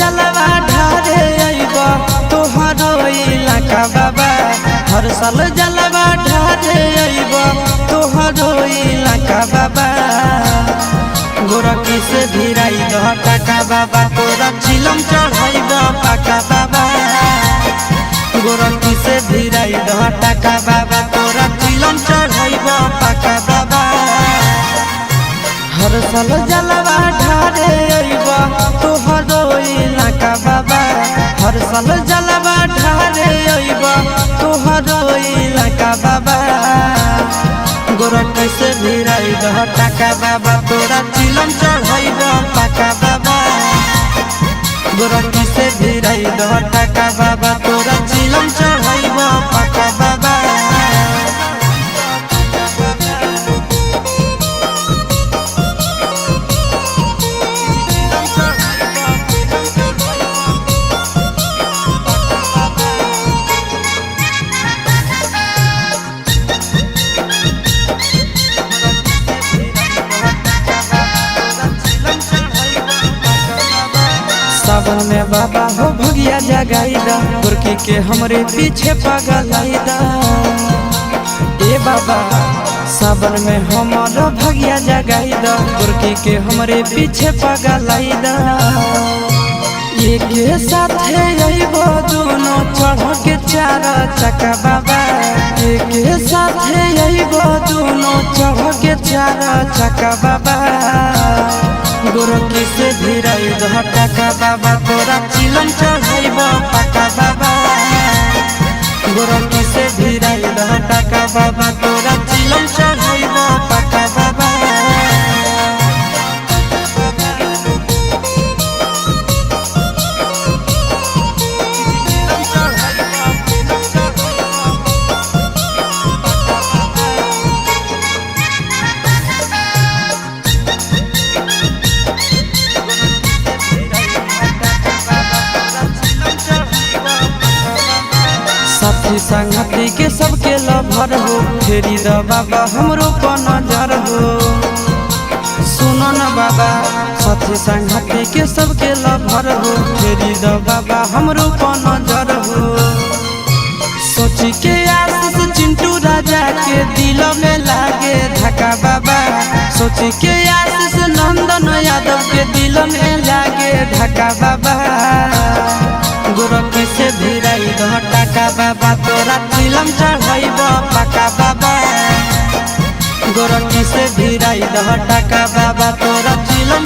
जलवा ढारे अइब तोहरो इलाका बाबा। हर साल जलवा ढारे अइब तोहरो इलाका बाबा। गोरखी से भिराई दह टाका बाबा तोरा चिलम चढ़ाइब पाका बाबा। गोरखी से भिराई दह टाका बाबा तोरा चिलम चढ़ाइब पाका बाबा। हर साल जलवा ढारे अइब तोहरो इलाका बाबा। हर साल जलवा ढारे अइब तोहरो इलाका बाबा। गोरखी से भिराई दह टाका बाबा तोरा चिलम चढ़ाइब पाका बाबा। गोरखी से भिराई दह टाका बाबा तोरा चिलम चढ़ाइब पाका बाबा। सावन में बाबा हो भगिया जगाईदा गोरखी के हमरे पीछे पगलाईदा। ए बाबा सावन में हमारा भगिया जगाईदा गोरखी के हमरे पीछे पगलाईदा। एक साथ अइबो दोनों चढ़ के चार चक्का बाबा। एक साथ अइबो दोनों चढ़ के चार चक्का बाबा। गोरखी से भिराई दह टाका बाबा तोरा चिलम चढ़ाइब पाका बाबा। गोरखी से भिराई दह टाका बाबा तोरा चिलम चढ़ाइब पाका बाबा। साथी संगति के सबके लभर हो फेरी द बाबा हमरो पर नजर हो। सुनो न बाबा साथी संगति के सबके लभर हो फेरी द बाबा हमरो पर नजर हो। सोची के आशीष चिंटू राजा के दिल में लागे धक्का बाबा। सोची के आशीष नंदन यादव के दिल में लागे धक्का बाबा। गोरखी से भिराई दह टाका बाबा तोरा चिलम चढ़ाइब पाका बाबा। गोरखी से भिराई दह टाका बाबा तोरा चिलम